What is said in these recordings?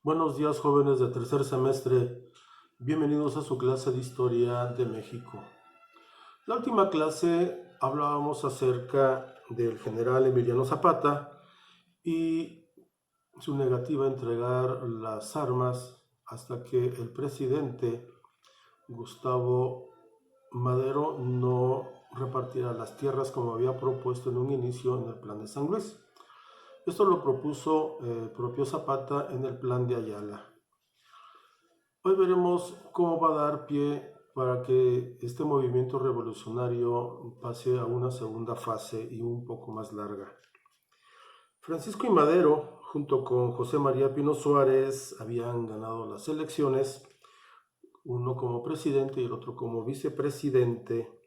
Buenos días, jóvenes de tercer semestre. Bienvenidos a su clase de Historia de México. La última clase hablábamos acerca del general Emiliano Zapata y su negativa a entregar las armas hasta que el presidente Gustavo Madero no repartiera las tierras como había propuesto en un inicio en el plan de San Luis. Esto lo propuso el propio Zapata en el plan de Ayala. Hoy veremos cómo va a dar pie para que este movimiento revolucionario pase a una segunda fase y un poco más larga. Francisco I. Madero, junto con José María Pino Suárez, habían ganado las elecciones, uno como presidente y el otro como vicepresidente.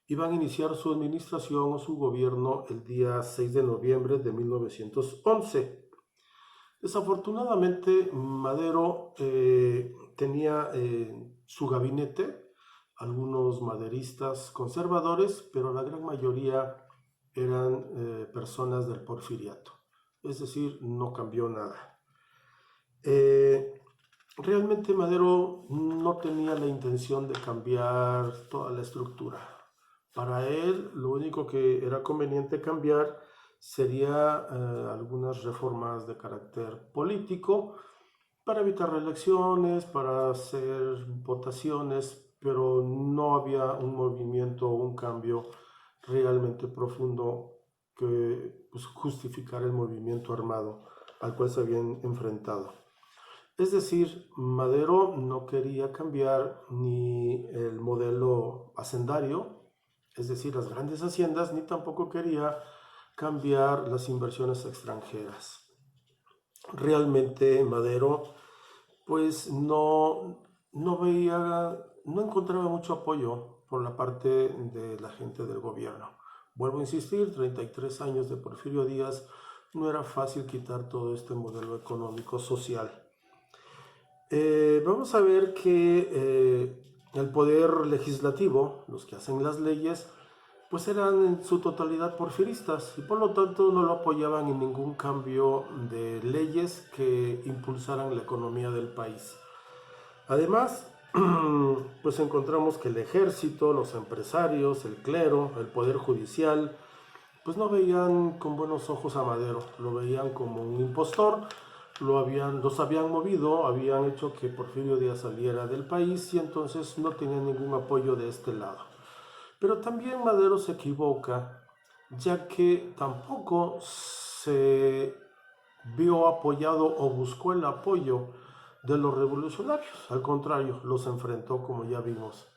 Iban a iniciar su administración o su gobierno el día 6 de noviembre de 1911. Desafortunadamente, Madero tenía su gabinete algunos maderistas conservadores, pero la gran mayoría eran personas del porfiriato. Es decir, no cambió nada. Realmente Madero no tenía la intención de cambiar toda la estructura. Para él, lo único que era conveniente cambiar sería algunas reformas de carácter político para evitar reelecciones, para hacer votaciones, pero no había un movimiento o un cambio realmente profundo que justificara el movimiento armado al cual se habían enfrentado. Es decir, Madero no quería cambiar ni el modelo hacendario, es decir, las grandes haciendas, ni tampoco quería cambiar las inversiones extranjeras. Realmente Madero pues no encontraba mucho apoyo por la parte de la gente del gobierno. Vuelvo a insistir, 33 años de Porfirio Díaz, no era fácil quitar todo este modelo económico social. Vamos a ver que el poder legislativo, los que hacen las leyes, pues eran en su totalidad porfiristas y por lo tanto no lo apoyaban en ningún cambio de leyes que impulsaran la economía del país. Además, pues encontramos que el ejército, los empresarios, el clero, el poder judicial, pues no veían con buenos ojos a Madero, lo veían como un impostor, los habían movido, habían hecho que Porfirio Díaz saliera del país y entonces no tenían ningún apoyo de este lado. Pero también Madero se equivoca, ya que tampoco se vio apoyado o buscó el apoyo de los revolucionarios. Al contrario, los enfrentó como ya vimos.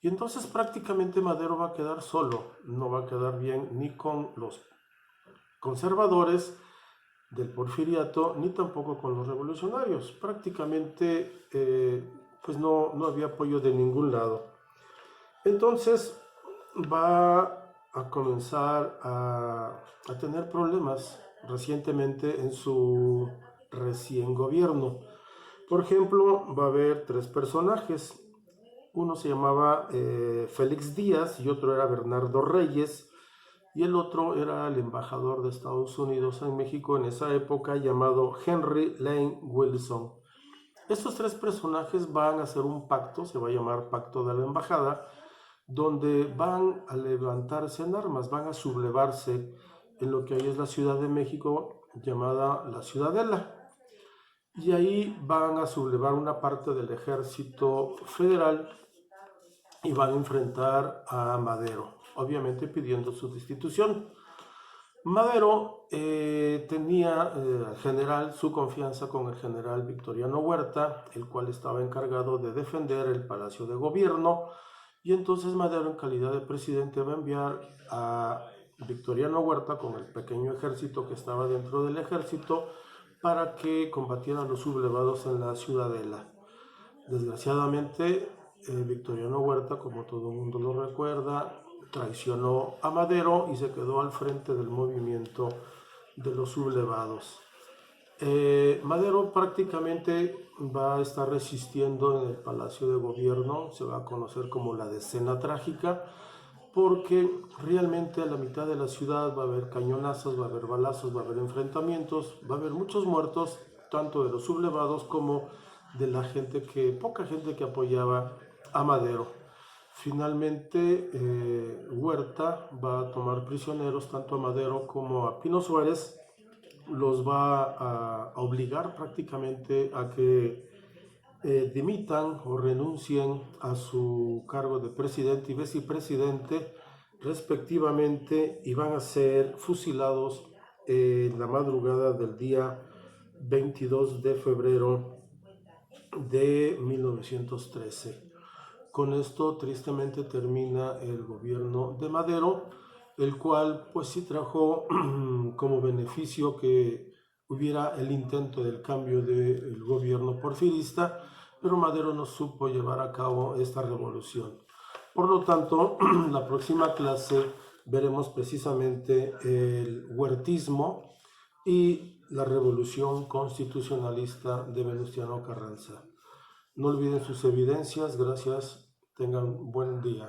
Y entonces prácticamente Madero va a quedar solo, no va a quedar bien ni con los conservadores del porfiriato, ni tampoco con los revolucionarios. Prácticamente pues no había apoyo de ningún lado. Entonces va a comenzar a tener problemas recientemente en su recién gobierno. Por ejemplo, va a haber tres personajes. Uno se llamaba Félix Díaz y otro era Bernardo Reyes y el otro era el embajador de Estados Unidos en México en esa época llamado Henry Lane Wilson. Estos tres personajes van a hacer un pacto, se va a llamar Pacto de la Embajada, donde van a levantarse en armas, van a sublevarse en lo que hoy es la Ciudad de México, llamada la Ciudadela. Y ahí van a sublevar una parte del ejército federal y van a enfrentar a Madero, obviamente pidiendo su destitución. Madero tenía al general su confianza con el general Victoriano Huerta, el cual estaba encargado de defender el Palacio de Gobierno, y entonces Madero, en calidad de presidente, va a enviar a Victoriano Huerta con el pequeño ejército que estaba dentro del ejército para que combatieran los sublevados en la Ciudadela. Desgraciadamente, Victoriano Huerta, como todo el mundo lo recuerda, traicionó a Madero y se quedó al frente del movimiento de los sublevados. Madero prácticamente va a estar resistiendo en el Palacio de Gobierno, se va a conocer como la Decena Trágica, porque realmente a la mitad de la ciudad va a haber cañonazos, va a haber balazos, va a haber enfrentamientos, va a haber muchos muertos, tanto de los sublevados como de la gente poca gente que apoyaba a Madero. Finalmente, Huerta va a tomar prisioneros tanto a Madero como a Pino Suárez, los va a obligar prácticamente a que dimitan o renuncien a su cargo de presidente y vicepresidente respectivamente, y van a ser fusilados en la madrugada del día 22 de febrero de 1913. Con esto tristemente termina el gobierno de Madero, el cual pues sí trajo como beneficio que hubiera el intento del cambio del gobierno porfirista, pero Madero no supo llevar a cabo esta revolución. Por lo tanto, la próxima clase veremos precisamente el huertismo y la revolución constitucionalista de Venustiano Carranza. No olviden sus evidencias. Gracias. Tengan buen día.